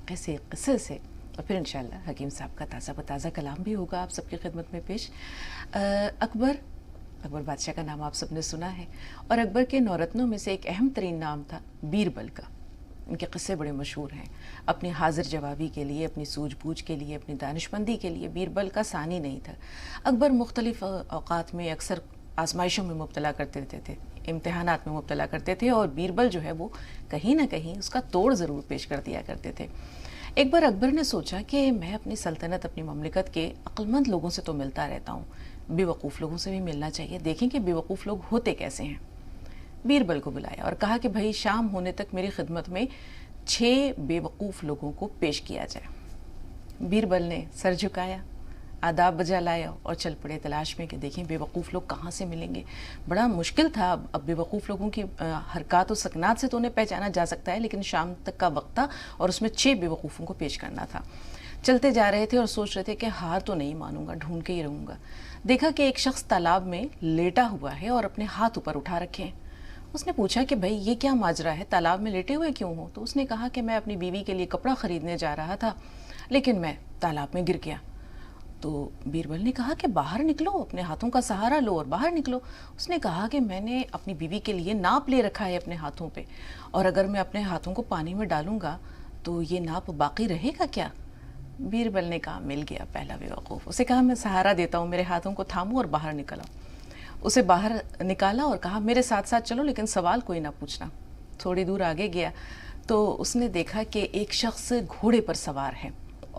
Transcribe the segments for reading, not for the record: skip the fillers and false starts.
واقعے سے، قصے سے، اور پھر انشاءاللہ حکیم صاحب کا تازہ بتازہ کلام بھی ہوگا آپ سب کی خدمت میں پیش۔ اکبر بادشاہ کا نام آپ سب نے سنا ہے، اور اکبر کے نورتنوں میں سے ایک اہم ترین نام تھا بیربل کا۔ ان کے قصے بڑے مشہور ہیں، اپنی حاضر جوابی کے لیے، اپنی سوجھ بوجھ کے لیے، اپنی دانشمندی کے لیے بیربل کا ثانی نہیں تھا۔ اکبر مختلف اوقات میں اکثر آزمائشوں میں مبتلا کرتے تھے، امتحانات میں مبتلا کرتے تھے، اور بیربل جو ہے وہ کہیں نہ کہیں اس کا توڑ ضرور پیش کر دیا کرتے تھے۔ ایک بار اکبر نے سوچا کہ میں اپنی سلطنت، اپنی مملکت کے عقلمند لوگوں سے تو ملتا رہتا ہوں، بے وقوف لوگوں سے بھی ملنا چاہیے، دیکھیں کہ بے وقوف لوگ ہوتے کیسے ہیں۔ بیربل کو بلایا اور کہا کہ بھائی شام ہونے تک میری خدمت میں 6 بے وقوف لوگوں کو پیش کیا جائے۔ بیربل نے سر جھکایا، آداب بجا لایا اور چل پڑے تلاش میں کہ دیکھیں بے وقوف لوگ کہاں سے ملیں گے۔ بڑا مشکل تھا، اب بے وقوف لوگوں کی حرکات و سکنات سے تو انہیں پہچانا جا سکتا ہے، لیکن شام تک کا وقت تھا اور اس میں 6 بے وقوفوں کو پیش کرنا تھا۔ چلتے جا رہے تھے اور سوچ رہے تھے کہ ہار تو نہیں مانوں گا، ڈھونڈ کے ہی رہوں گا۔ دیکھا کہ ایک شخص تالاب میں لیٹا ہوا ہے اور اپنے ہاتھ اوپر اٹھا رکھے ہیں۔ اس نے پوچھا کہ بھائی یہ کیا ماجرا ہے، تالاب میں لیٹے ہوئے کیوں ہو؟ تو اس نے کہا کہ میں اپنی بیوی کے لیے کپڑا خریدنے جا رہا تھا، لیکن میں تالاب میں گر گیا۔ تو بیربل نے کہا کہ باہر نکلو، اپنے ہاتھوں کا سہارا لو اور باہر نکلو۔ اس نے کہا کہ میں نے اپنی بیوی کے لیے ناپ لے رکھا ہے اپنے ہاتھوں پہ، اور اگر میں اپنے ہاتھوں کو پانی میں ڈالوں گا تو یہ ناپ باقی رہے گا کیا؟ بیربل نے کہا مل گیا پہلا بے وقوف۔ اسے کہا میں سہارا دیتا ہوں، میرے ہاتھوں کو تھامو اور باہر نکل آؤ۔ اسے باہر نکالا اور کہا میرے ساتھ ساتھ چلو، لیکن سوال کوئی نہ پوچھنا۔ تھوڑی دور آگے گیا تو اس نے دیکھا کہ ایک شخص گھوڑے پر سوار ہے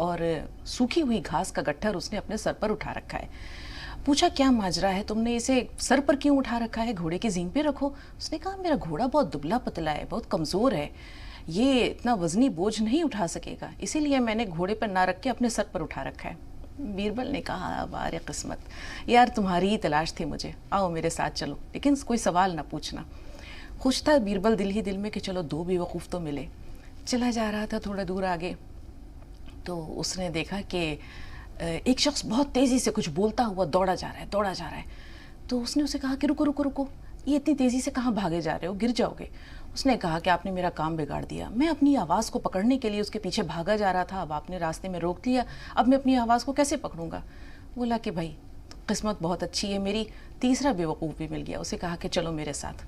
اور سوکھی ہوئی گھاس کا گٹھر اس نے اپنے سر پر اٹھا رکھا ہے۔ پوچھا کیا ماجرا ہے، تم نے اسے سر پر کیوں اٹھا رکھا ہے، گھوڑے کی زین پہ رکھو۔ اس نے کہا میرا گھوڑا بہت دبلا پتلا ہے، بہت کمزور ہے، یہ اتنا وزنی بوجھ نہیں اٹھا سکے گا، اسی لیے میں نے گھوڑے پر نہ رکھ کے اپنے سر پر اٹھا رکھا ہے۔ بیربل نے کہا بار قسمت، یار تمہاری ہی تلاش تھی مجھے، آؤ میرے ساتھ چلو، لیکن کوئی سوال نہ پوچھنا۔ خوش تھا بیربل دل ہی دل میں کہ چلو 2 بے وقوف تو ملے۔ چلا جا رہا تھا تھوڑا دور آگے تو اس نے دیکھا کہ ایک شخص بہت تیزی سے کچھ بولتا ہوا دوڑا جا رہا ہے۔ تو اس نے اسے کہا کہ رکو رکو رکو، یہ اتنی تیزی سے کہاں بھاگے جا رہے ہو، گر جاؤ گے۔ اس نے کہا کہ آپ نے میرا کام بگاڑ دیا، میں اپنی آواز کو پکڑنے کے لیے اس کے پیچھے بھاگا جا رہا تھا، اب آپ نے راستے میں روک لیا، اب میں اپنی آواز کو کیسے پکڑوں گا؟ بولا کہ بھائی قسمت بہت اچھی ہے میری، تیسرا بے وقوف بھی مل گیا۔ اسے کہا کہ چلو میرے ساتھ۔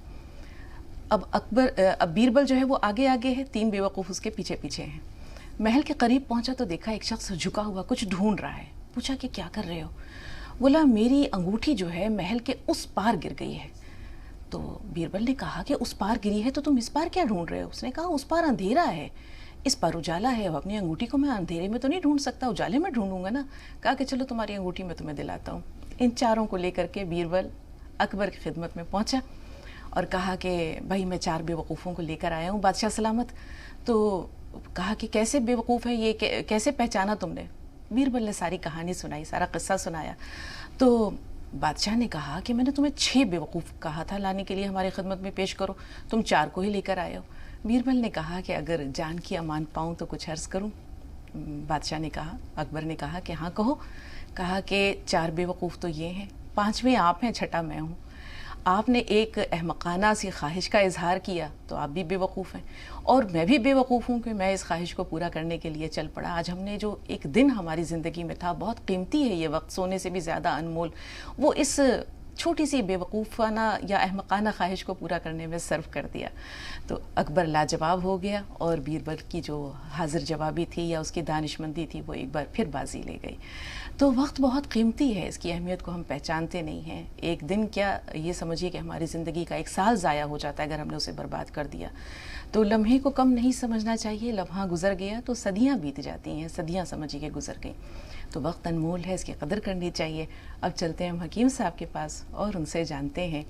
اب بیربل جو ہے وہ آگے آگے ہے، 3 بے وقوف اس کے پیچھے پیچھے ہیں۔ محل کے قریب پہنچا تو دیکھا ایک شخص جھکا ہوا کچھ ڈھونڈ رہا ہے۔ پوچھا کہ کیا کر رہے ہو؟ بولا میری انگوٹھی جو ہے محل کے اس پار گر گئی ہے۔ تو بیربل نے کہا کہ اس پار گری ہے تو تم اس پار کیا ڈھونڈ رہے ہو؟ اس نے کہا اس پار اندھیرا ہے، اس پار اجالا ہے، اب اپنی انگوٹھی کو میں اندھیرے میں تو نہیں ڈھونڈ سکتا، اجالے میں ڈھونڈوں گا نا۔ کہا کہ چلو تمہاری انگوٹھی میں تمہیں دلاتا ہوں۔ ان چاروں کو لے کر کے بیربل اکبر کی خدمت میں پہنچا اور کہا کہ بھائی میں 4 بے وقوفوں کو لے کر آیا ہوں بادشاہ سلامت۔ تو کہا کہ کیسے بے وقوف ہے یہ، کیسے پہچانا تم نے؟ بیربل نے ساری کہانی سنائی، سارا قصہ سنایا۔ تو بادشاہ نے کہا کہ میں نے تمہیں 6 بے وقوف کہا تھا لانے کے لیے ہماری خدمت میں پیش کرو، تم 4 کو ہی لے کر آئے ہو۔ بیربل نے کہا کہ اگر جان کی امان پاؤں تو کچھ عرض کروں؟ بادشاہ نے کہا، اکبر نے کہا کہ ہاں کہو۔ کہا کہ 4 بے وقوف تو یہ ہیں، 5ویں آپ ہیں، 6ٹھا میں ہوں۔ آپ نے ایک احمقانہ سی خواہش کا اظہار کیا تو آپ بھی بے وقوف ہیں، اور میں بھی بے وقوف ہوں کہ میں اس خواہش کو پورا کرنے کے لیے چل پڑا۔ آج ہم نے جو ایک دن ہماری زندگی میں تھا، بہت قیمتی ہے یہ وقت، سونے سے بھی زیادہ انمول، وہ اس چھوٹی سی بے وقوفانہ یا احمقانہ خواہش کو پورا کرنے میں صرف کر دیا۔ تو اکبر لاجواب ہو گیا اور بیربل کی جو حاضر جوابی تھی یا اس کی دانشمندی تھی وہ ایک بار پھر بازی لے گئی۔ تو وقت بہت قیمتی ہے، اس کی اہمیت کو ہم پہچانتے نہیں ہیں۔ ایک دن کیا، یہ سمجھیے کہ ہماری زندگی کا 1 سال ضائع ہو جاتا ہے اگر ہم نے اسے برباد کر دیا۔ تو لمحے کو کم نہیں سمجھنا چاہیے، لمحہ گزر گیا تو صدیاں بیت جاتی ہیں، صدیاں سمجھیے کہ گزر گئیں۔ تو وقت انمول ہے، اس کی قدر کرنی چاہیے۔ اب چلتے ہیں ہم حکیم صاحب کے پاس اور ان سے جانتے ہیں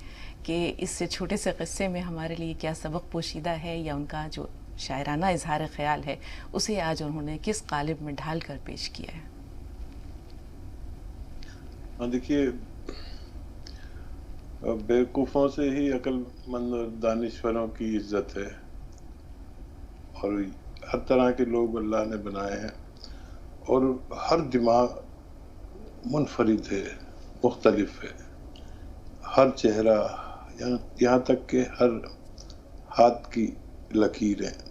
کہ اس سے چھوٹے سے قصے میں ہمارے لیے کیا سبق پوشیدہ ہے، یا ان کا جو شاعرانہ اظہار خیال ہے اسے آج انہوں نے کس قالب میں ڈھال کر پیش کیا ہے۔ دیکھیے، بیوقوفوں سے ہی عقل مند اور دانشوروں کی عزت ہے، اور ہر طرح کے لوگ اللہ نے بنائے ہیں، اور ہر دماغ منفرد ہے، مختلف ہے، ہر چہرہ یہاں تک کہ ہر ہاتھ کی لکیریں،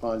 5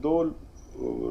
2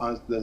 5-10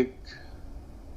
1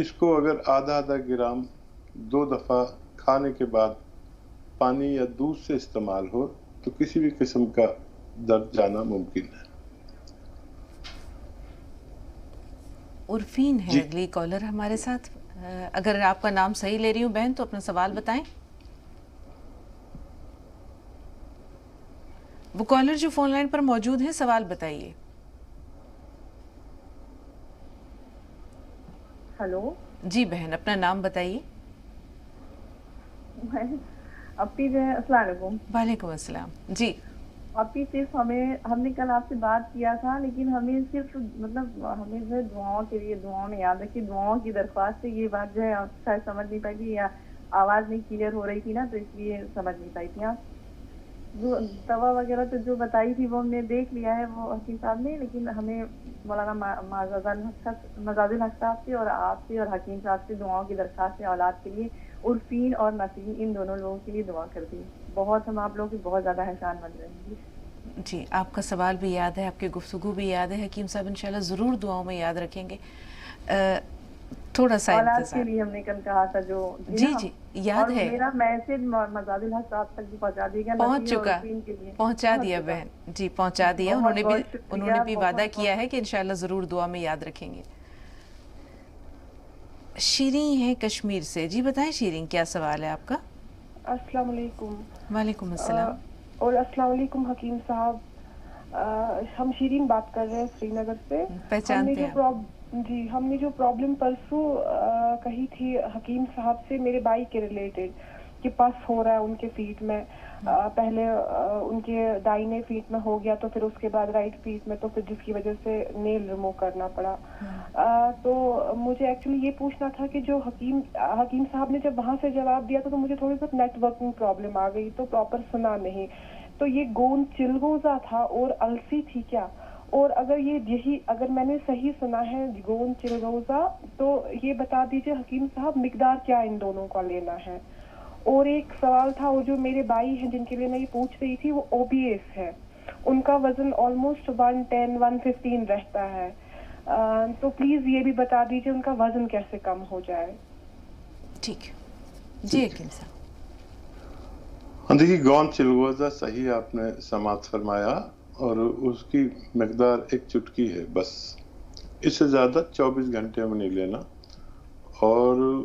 اس کو اگر آدھا آدھا گرام 2 دفعہ کھانے کے بعد پانی یا دودھ سے استعمال ہو تو کسی بھی قسم کا درد جانا ممکن ہے. عرفین ہے جی. اگلی کالر ہمارے ساتھ. اگر آپ کا نام صحیح لے رہی ہوں بہن تو اپنا سوال بتائیں. وہ کالر جو فون لائن پر موجود ہیں سوال بتائیے. ہلو جی بہن اپنا نام بتائیے. اپی جو ہے السلام علیکم. وعلیکم السلام. جی اپی صرف ہم نے کل آپ سے بات کیا تھا لیکن ہمیں صرف مطلب ہمیں جو ہے دعاؤں کے لیے دعاؤں میں یاد رکھیے دعاؤں کی درخواست سے یہ بات جو ہے آپ شاید سمجھ نہیں پائی تھی یا آواز نہیں کلیئر ہو رہی تھی نا تو اس لیے سمجھ نہیں پائی تھی آپ. دوا وغیرہ تو جو بتائی تھی وہ ہم نے دیکھ لیا ہے وہ حکیم صاحب نے لیکن ہمیں مولانا مزاد الحق صاحب سے اور آپ سے اور حکیم صاحب سے دعاؤں کی درخواست ہے اولاد کے لیے. عرفین اور نسیم ان دونوں لوگوں کے لیے دعا کر دی. بہت ہم آپ لوگوں کی بہت زیادہ احسان مند رہیں گے. جی آپ کا سوال بھی یاد ہے, آپ کی گفتگو بھی یاد ہے. حکیم صاحب انشاءاللہ ضرور دعاؤں میں یاد رکھیں گے. تھوڑا سا اولاد کے انتظار. لیے ہم نے کل کہا تھا جو جی جی یاد ہے, میرا میسج مزاد الحق صاحب تک بھی پہنچا دیا گیا. پہنچ چکا, پہنچا دیا بہن جی, پہنچا دیا. انہوں نے بھی وعدہ کیا ہے کہ انشاءاللہ ضرور دعا میں یاد رکھیں گے. شیرین ہے کشمیر سے. جی بتائیں شیرین کیا سوال ہے آپ کا؟ السلام علیکم. وعلیکم السلام. اور السلام علیکم حکیم صاحب. ہم شیرین بات کر رہے ہیں سری نگر سے. پہچانتے ہیں جی ہم نے جو پرابلم پرسوں کہی تھی حکیم صاحب سے میرے بھائی کے ریلیٹڈ کہ پس ہو رہا ہے ان کے فیٹ میں, پہلے ان کے دائنے فیٹ میں ہو گیا تو پھر اس کے بعد رائٹ فیٹ میں, تو پھر جس کی وجہ سے نیل ریموو کرنا پڑا. تو مجھے ایکچولی یہ پوچھنا تھا کہ جو حکیم صاحب نے جب وہاں سے جواب دیا تو مجھے تھوڑی بہت نیٹ ورکنگ پرابلم آ گئی تو پراپر سنا نہیں. تو یہ گون چلگوزا تھا اور السی تھی کیا؟ اور اگر میں نے صحیح سنا ہے گون چلگوزا تو یہ بتا دیجئے حکیم صاحب مقدار کیا ان دونوں کا لینا ہے. اور ایک سوال تھا, وہ جو میرے بھائی ہیں جن کے لیے میں یہ پوچھ رہی تھی وہ اوبیس ہے, ان کا وزن آلموسٹ 110-115 رہتا ہے, تو پلیز یہ بھی بتا دیجئے ان کا وزن کیسے کم ہو جائے. ٹھیک جی حکیم صاحب. ہاں دیکھیے گون چلگوزا صحیح آپ نے سماعت فرمایا اور اس کی مقدار ایک چٹکی ہے بس, اس سے زیادہ 24 گھنٹے میں نہیں لینا. اور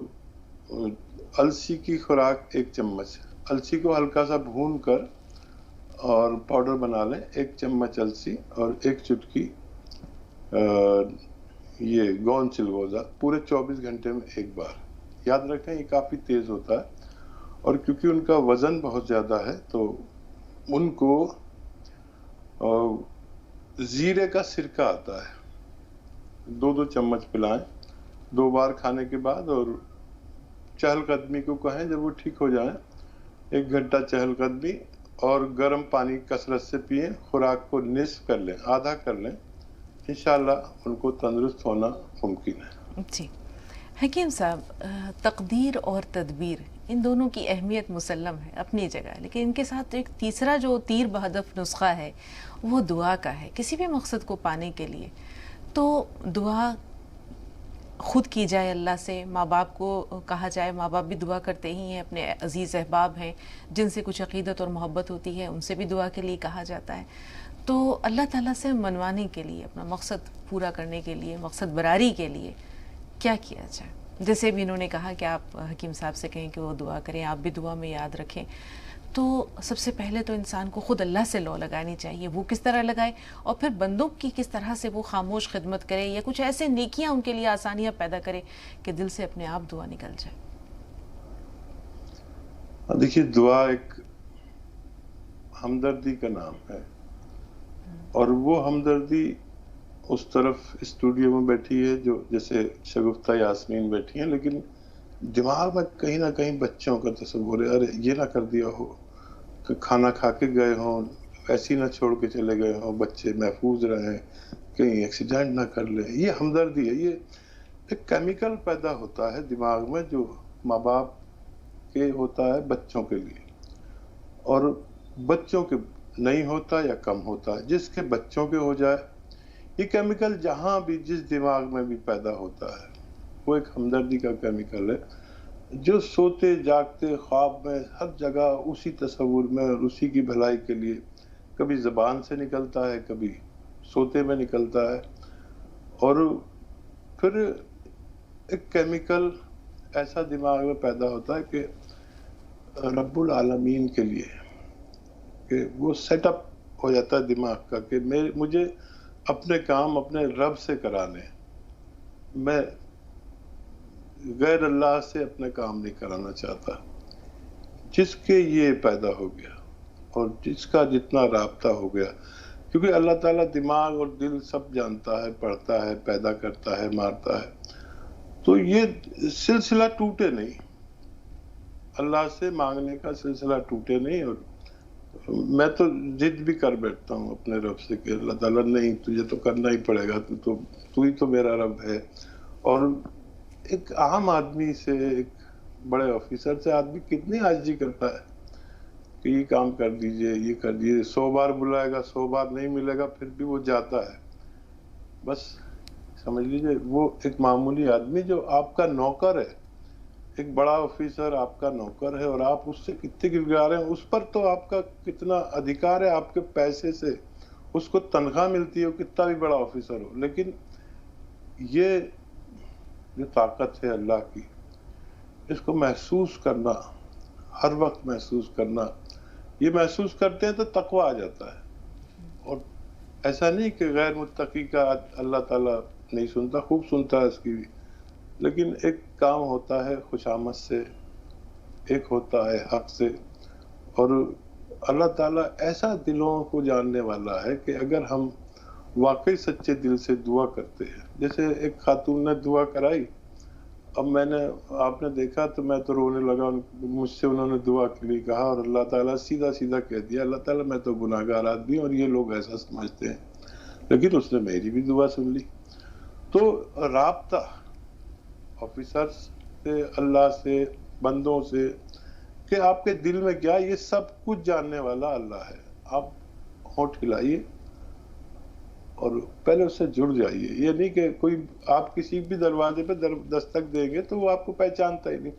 السی کی خوراک 1 چمچ, السی کو ہلکا سا بھون کر اور پاؤڈر بنا لیں, 1 چمچ السی اور 1 چٹکی یہ گون چلگوزا پورے 24 گھنٹے میں 1 بار. یاد رکھیں یہ کافی تیز ہوتا ہے اور کیونکہ ان کا وزن بہت زیادہ ہے تو ان کو زیرے کا سرکہ آتا ہے 2 چمچ پلائیں 2 بار کھانے کے بعد, اور چہل قدمی کو کہیں جب وہ ٹھیک ہو جائیں 1 گھنٹہ چہل قدمی اور گرم پانی کثرت سے پئیں. خوراک کو نصف کر لیں, آدھا کر لیں, انشاءاللہ ان کو تندرست ہونا ممکن ہے. جی حکیم صاحب, تقدیر اور تدبیر ان دونوں کی اہمیت مسلم ہے اپنی جگہ, لیکن ان کے ساتھ ایک تیسرا جو تیر بہدف نسخہ ہے وہ دعا کا ہے. کسی بھی مقصد کو پانے کے لیے تو دعا خود کی جائے اللہ سے, ماں باپ کو کہا جائے, ماں باپ بھی دعا کرتے ہی ہیں, اپنے عزیز احباب ہیں جن سے کچھ عقیدت اور محبت ہوتی ہے ان سے بھی دعا کے لیے کہا جاتا ہے. تو اللہ تعالیٰ سے منوانے کے لیے, اپنا مقصد پورا کرنے کے لیے, مقصد براری کے لیے کیا کیا جائے؟ جیسے بھی انہوں نے کہا کہ آپ حکیم صاحب سے کہیں کہ وہ دعا کریں, آپ بھی دعا میں یاد رکھیں. تو سب سے پہلے تو انسان کو خود اللہ سے لو لگانی چاہیے. وہ کس طرح لگائے اور پھر بندوں کی کس طرح سے وہ خاموش خدمت کرے یا کچھ ایسے نیکیاں ان کے لیے آسانیاں پیدا کرے کہ دل سے اپنے آپ دعا نکل جائے. دیکھیے دعا ایک ہمدردی کا نام ہے اور وہ ہمدردی اس طرف اسٹوڈیو میں بیٹھی ہے جو جیسے شگفتہ یاسمین بیٹھی ہیں, لیکن دماغ میں کہیں نہ کہیں بچوں کا تصور ہے, ارے یہ نہ کر دیا ہو کہ کھانا کھا کے گئے ہوں ایسی نہ چھوڑ کے چلے گئے ہوں, بچے محفوظ رہیں, کہیں ایکسیڈنٹ نہ کر لیں. یہ ہمدردی ہے, یہ ایک کیمیکل پیدا ہوتا ہے دماغ میں جو ماں باپ کے ہوتا ہے بچوں کے لیے, اور بچوں کے نہیں ہوتا یا کم ہوتا ہے. جس کے بچوں کے ہو جائے, یہ کیمیکل جہاں بھی جس دماغ میں بھی پیدا ہوتا ہے وہ ایک ہمدردی کا کیمیکل ہے جو سوتے جاگتے خواب میں ہر جگہ اسی تصور میں اور اسی کی بھلائی کے لیے کبھی زبان سے نکلتا ہے، کبھی سوتے میں نکلتا ہے، اور پھر ایک کیمیکل ایسا دماغ میں پیدا ہوتا ہے کہ رب العالمین کے لیے، کہ وہ سیٹ اپ ہو جاتا ہے دماغ کا کہ مجھے اپنے کام اپنے رب سے کرانے، میں غیر اللہ سے اپنے کام نہیں کرانا چاہتا. جس کے یہ پیدا ہو گیا اور جس کا جتنا رابطہ ہو گیا، کیونکہ اللہ تعالیٰ دماغ اور دل سب جانتا ہے، پڑھتا ہے، پیدا کرتا ہے، مارتا ہے، تو یہ سلسلہ ٹوٹے نہیں، اللہ سے مانگنے کا سلسلہ ٹوٹے نہیں. اور میں تو ضد بھی کر بیٹھتا ہوں اپنے رب سے کہ اللہ تعالیٰ نہیں، تجھے تو کرنا ہی پڑے گا، تو ہی تو میرا رب ہے. اور ایک عام آدمی سے، ایک بڑے آفیسر سے آدمی کتنی عاجزی کرتا ہے کہ یہ کام کر دیجئے، یہ کر دیجئے. 100 بار بلائے گا، 100 بار نہیں ملے گا، پھر بھی وہ جاتا ہے. بس سمجھ لیجئے وہ ایک معمولی آدمی جو آپ کا نوکر ہے، ایک بڑا آفیسر آپ کا نوکر ہے، اور آپ اس سے کتنے گزار ہیں، اس پر تو آپ کا کتنا ادھیکار ہے، آپ کے پیسے سے اس کو تنخواہ ملتی ہے، کتنا بھی بڑا آفیسر ہو. لیکن یہ جو طاقت ہے اللہ کی، اس کو محسوس کرنا، ہر وقت محسوس کرنا، یہ محسوس کرتے ہیں تو تقویٰ آ جاتا ہے. اور ایسا نہیں کہ غیر متقی کا اللہ تعالیٰ نہیں سنتا، خوب سنتا ہے اس کی بھی، لیکن ایک کام ہوتا ہے خوشامد سے، ایک ہوتا ہے حق سے. اور اللہ تعالیٰ ایسا دلوں کو جاننے والا ہے کہ اگر ہم واقعی سچے دل سے دعا کرتے ہیں، جیسے ایک خاتون نے دعا کرائی، اب آپ نے دیکھا تو میں تو رونے لگا، مجھ سے انہوں نے دعا کے لیے کہا، اور اللہ تعالیٰ سیدھا سیدھا کہہ دیا، اللہ تعالیٰ میں تو گناہگار آدمی اور یہ لوگ ایسا سمجھتے ہیں، لیکن اس نے میری بھی دعا سن لی. تو رابطہ آفیسر سے، اللہ سے، بندوں سے، کہ آپ کے دل میں کیا، یہ سب کچھ جاننے والا اللہ ہے. آپ ہونٹ ہلائیے اور پہلے اس سے جڑ جائیے. یہ نہیں کہ کوئی آپ کسی بھی دروازے پہ دستک دیں گے تو وہ آپ کو پہچانتا ہی نہیں،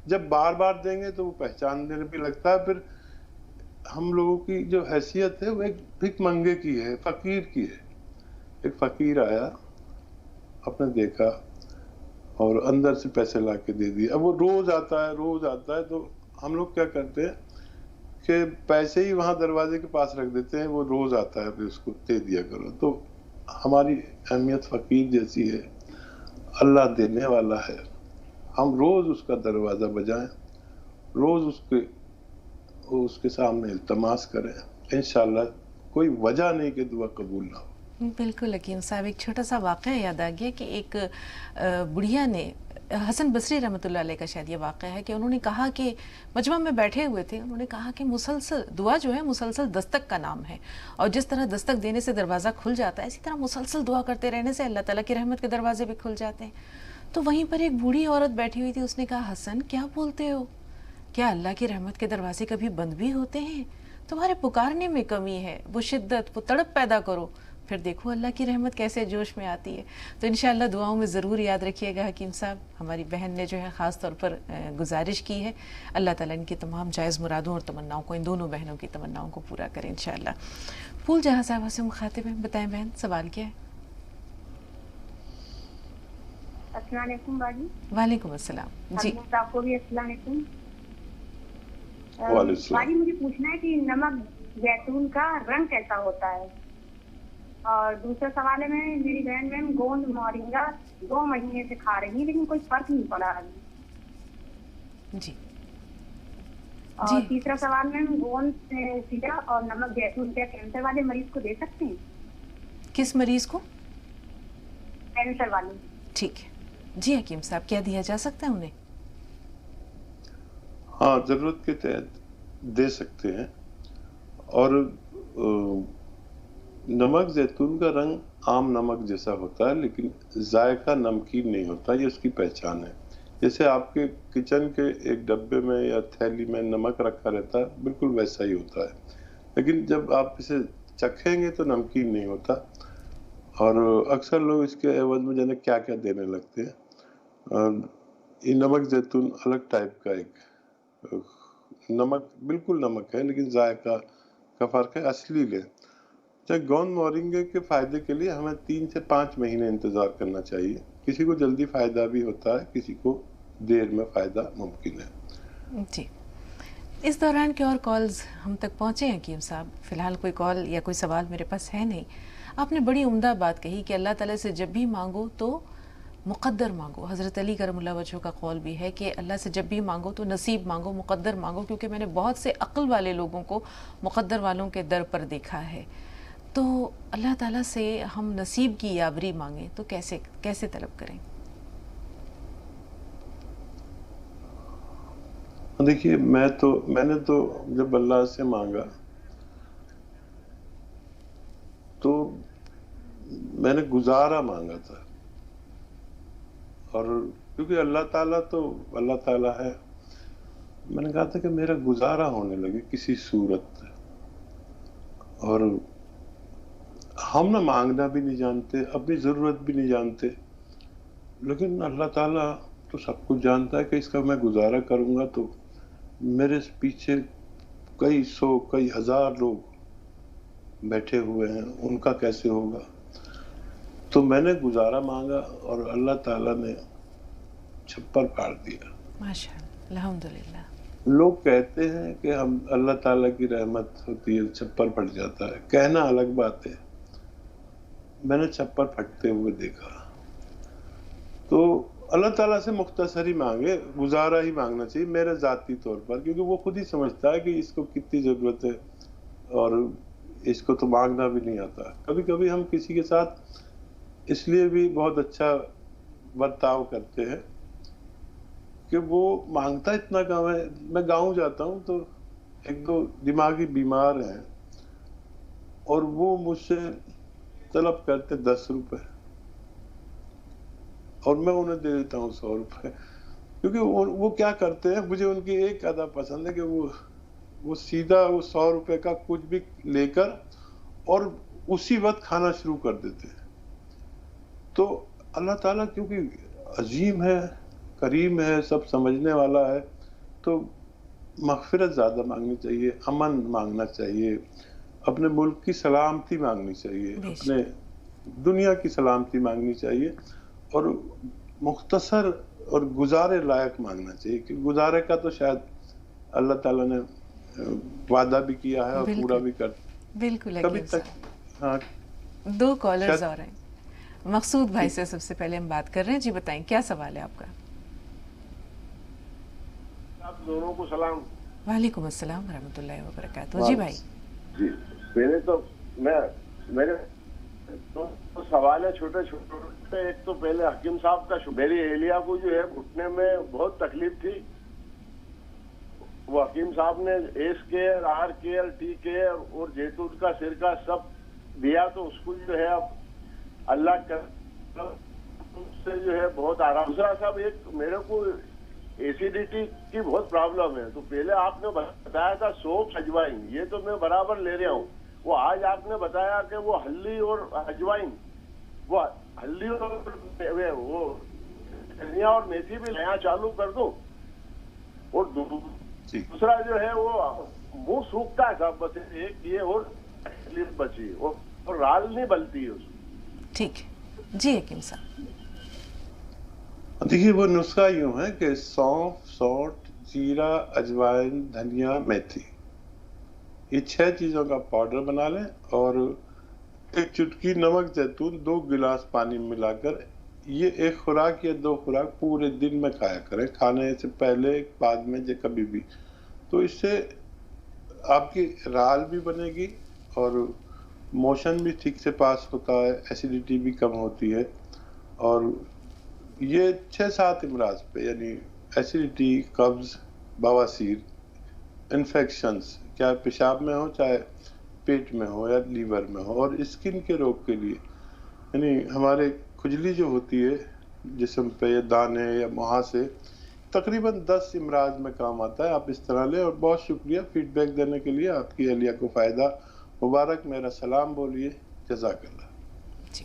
جب بار بار دیں گے تو وہ پہچاننے بھی لگتا ہے. پھر ہم لوگوں کی جو حیثیت ہے وہ ایک بھک منگے کی ہے، فقیر کی ہے. ایک فقیر آیا، آپ نے دیکھا اور اندر سے پیسے لا کے دے دیے. اب وہ روز آتا ہے تو ہم لوگ کیا کرتے ہیں کہ پیسے ہی وہاں دروازے کے پاس رکھ دیتے ہیں، وہ روز آتا ہے، پھر اس کو دے دیا کرو. تو ہماری اہمیت فقیر جیسی ہے، اللہ دینے والا ہے. ہم روز اس کا دروازہ بجائیں، روز اس کے سامنے التماس کریں، انشاءاللہ کوئی وجہ نہیں کہ دعا قبول نہ ہو. بالکل حکیم صاحب، ایک چھوٹا سا واقعہ یاد آ گیا کہ ایک بڑھیا نے، حسن بصری رحمۃ اللہ علیہ کا شاید یہ واقعہ ہے، کہ انہوں نے کہا کہ مجمع میں بیٹھے ہوئے تھے، انہوں نے کہا کہ مسلسل دعا جو ہے مسلسل دستک کا نام ہے، اور جس طرح دستک دینے سے دروازہ کھل جاتا ہے، اسی طرح مسلسل دعا کرتے رہنے سے اللہ تعالیٰ کی رحمت کے دروازے بھی کھل جاتے ہیں. تو وہیں پر ایک بوڑھی عورت بیٹھی ہوئی تھی، اس نے کہا حسن کیا بولتے ہو، کیا اللہ کی رحمت کے دروازے کبھی بند بھی ہوتے ہیں؟ تمہارے پکارنے میں کمی ہے، وہ شدت، وہ تڑپ پیدا کرو، پھر دیکھو اللہ کی رحمت کیسے جوش میں آتی ہے. تو انشاءاللہ دعاؤں میں ضرور یاد رکھیے گا حکیم صاحب. ہماری بہن نے جو ہے خاص طور پر گزارش کی ہے، اللہ تعالیٰ ان کی تمام جائز مرادوں اور تمناؤں کو، ان دونوں بہنوں کی تمناؤں کو پورا کریں انشاءاللہ. پھول جہاں صاحبہ سے مخاطب ہیں، بتائیں بہن سوال کیا ہے؟ السلام علیکم باجی. وعلیکم السلام. جی آپ کو بھی السلام علیکم. وعلیکم السلام. باجی مجھے پوچھنا ہے کہ نمک زیتون کا رنگ کیسا ہوتا ہے؟ اور دوسرا سوال ہے، میری بہن گوند مورنگا 2 مہینے سے کھا رہی ہے لیکن کوئی فرق نہیں پڑا ابھی. جی. اور تیسرا سوال گوند سیرا اور نمک زیتون کیا کینسر والے مریض کو دے سکتے ہیں؟ کس مریض کو؟ کینسر والے. ٹھیک ہے جی حکیم صاحب، کیا دیا جا سکتا ہے انہیں؟ ہاں ضرورت کے تحت دے سکتے ہیں. اور نمک زیتون کا رنگ عام نمک جیسا ہوتا ہے لیکن ذائقہ نمکین نہیں ہوتا، یہ اس کی پہچان ہے. جیسے آپ کے کچن کے ایک ڈبے میں یا تھیلی میں نمک رکھا رہتا ہے، بالکل ویسا ہی ہوتا ہے، لیکن جب آپ اسے چکھیں گے تو نمکین نہیں ہوتا. اور اکثر لوگ اس کے عوض میں جانے کیا کیا دینے لگتے ہیں. یہ نمک زیتون الگ ٹائپ کا ایک نمک، بالکل نمک ہے لیکن ذائقہ کا فرق ہے، اصلی لیں۔ گوند مورنگے کے فائدے کے لیے ہمیں 3 سے 5 مہینے انتظار کرنا چاہیے۔ کسی کو جلدی فائدہ بھی ہوتا ہے، کسی کو دیر میں فائدہ ممکن ہے۔ جی، اس دوران کے اور کالز ہم تک پہنچے ہیں حکیم صاحب؟ فی الحال کوئی کال یا کوئی سوال میرے پاس ہے نہیں۔ آپ نے بڑی عمدہ بات کہی کہ اللہ تعالیٰ سے جب بھی مانگو تو مقدر مانگو۔ حضرت علی کرم اللہ وجہہ کا قول بھی ہے کہ اللہ سے جب بھی مانگو تو نصیب مانگو، مقدر مانگو، کیونکہ میں نے بہت سے عقل والے لوگوں کو مقدر والوں کے در پر دیکھا ہے۔ تو اللہ تعالیٰ سے ہم نصیب کی یاوری مانگیں تو کیسے طلب کریں؟ دیکھیے، میں نے تو جب اللہ سے مانگا تو میں نے گزارا مانگا تھا، اور کیونکہ اللہ تعالیٰ ہے، میں نے کہا تھا کہ میرا گزارا ہونے لگے کسی صورت۔ اور ہم نہ مانگنا بھی نہیں جانتے، اپنی ضرورت بھی نہیں جانتے، لیکن اللہ تعالیٰ تو سب کچھ جانتا ہے کہ اس کا میں گزارا کروں گا تو میرے پیچھے کئی سو کئی ہزار لوگ بیٹھے ہوئے ہیں، ان کا کیسے ہوگا؟ تو میں نے گزارا مانگا اور اللہ تعالیٰ نے چھپر پھاڑ دیا۔ ماشاءاللہ، الحمدللہ۔ لوگ کہتے ہیں کہ ہم اللہ تعالیٰ کی رحمت ہوتی ہے چھپر پھٹ جاتا ہے، کہنا الگ بات ہے، میں نے چھپر پھٹتے ہوئے دیکھا۔ تو اللہ تعالیٰ سے مختصر ہی مانگے، گزارا ہی مانگنا چاہیے میرے ذاتی طور پر، کیونکہ وہ خود ہی سمجھتا ہے کہ اس کو کتنی ضرورت ہے، اور اس کو تو مانگنا بھی نہیں آتا۔ کبھی کبھی ہم کسی کے ساتھ اس لیے بھی بہت اچھا برتاؤ کرتے ہیں کہ وہ مانگتا اتنا کم ہے۔ میں گاؤں جاتا ہوں تو 1-2 دماغی بیمار ہیں اور وہ مجھ سے طلب کرتے 10 روپے، اور میں انہیں دے دیتا ہوں 100 روپے، کیونکہ وہ کیا کرتے ہیں، مجھے ان کی ایک ادا پسند ہے کہ وہ سیدھا وہ 100 روپے کا کچھ بھی لے کر اور اسی وقت کھانا شروع کر دیتے ہیں۔ تو اللہ تعالیٰ کیونکہ عظیم ہے، کریم ہے، سب سمجھنے والا ہے، تو مغفرت زیادہ مانگنی چاہیے، امن مانگنا چاہیے، اپنے ملک کی سلامتی مانگنی چاہیے، اپنے دنیا کی سلامتی مانگنی چاہیے، اور مختصر اور گزارے لائق مانگنا چاہیے، کہ گزارے کا تو شاید اللہ تعالیٰ نے وعدہ بھی کیا ہے اور پورا بھی کر بالکل۔ کبھی تک 2 کالرز اور ہیں۔ مقصود بھائی سے سب سے پہلے ہم بات کر رہے ہیں۔ جی بتائیں، کیا سوال ہے آپ کا؟ آپ دونوں کو سلام۔ وعلیکم السلام ورحمۃ اللہ وبرکاتہ۔ جی بھائی۔ جی، میرے سوال ہے چھوٹے چھوٹے۔ ایک تو پہلے حکیم صاحب کا، میری اہلیہ کو جو ہے گھٹنے میں بہت تکلیف تھی، وہ حکیم صاحب نے S care, R care, T care اور زیتون کا سرکہ سب دیا، تو اس کو جو ہے اب اللہ سے جو ہے بہت آرام۔ دوسرا صاحب، ایک میرے کو ایسیڈیٹی کی بہت پرابلم ہے، تو پہلے آپ نے بتایا تھا سوپ اجوائن، یہ تو میں برابر لے رہا ہوں۔ وہ آج آپ نے بتایا کہ وہ ہلدی اور اجوائن، وہ ہلدی اور وہ دھنیا اور میتھی بھی نیا چالو کر دوں۔ اور دوسرا جو ہے وہ منہ سوکھتا ہے صاحب، بس ایک یہ اور تکلیف بچی، اور رال نہیں بلتی ہے اس میں۔ ٹھیک ہے جی حکیم صاحب۔ دیکھیے، وہ نسخہ یوں ہے کہ سونف، سونٹ، زیرہ، اجوائن، دھنیا، میتھی، یہ 6 چیزوں کا پاؤڈر بنا لیں، اور ایک چٹکی نمک زیتون 2 گلاس پانی میں ملا کر یہ 1 خوراک یا 2 خوراک پورے دن میں کھایا کریں، کھانے سے پہلے، بعد میں، کبھی بھی۔ تو اس سے آپ کی رال بھی بنے گی اور موشن بھی ٹھیک سے پاس ہوتا ہے، ایسیڈیٹی بھی کم ہوتی ہے، اور یہ 6-7 امراض پہ، یعنی ایسیڈیٹی، قبض، بواسیر، انفیکشنز، چاہے پیشاب میں ہو، چاہے پیٹ میں ہو یا لیور میں ہو، اور اسکن کے روگ کے لیے، یعنی ہمارے کھجلی جو ہوتی ہے جسم پہ، یا دانے یا مہاسے، تقریباً 10 امراض میں کام آتا ہے۔ آپ اس طرح لیں، اور بہت شکریہ فیڈ بیک دینے کے لیے، آپ کی اہلیہ کو فائدہ مبارک، میرا سلام بولیے، جزاک اللہ۔ جی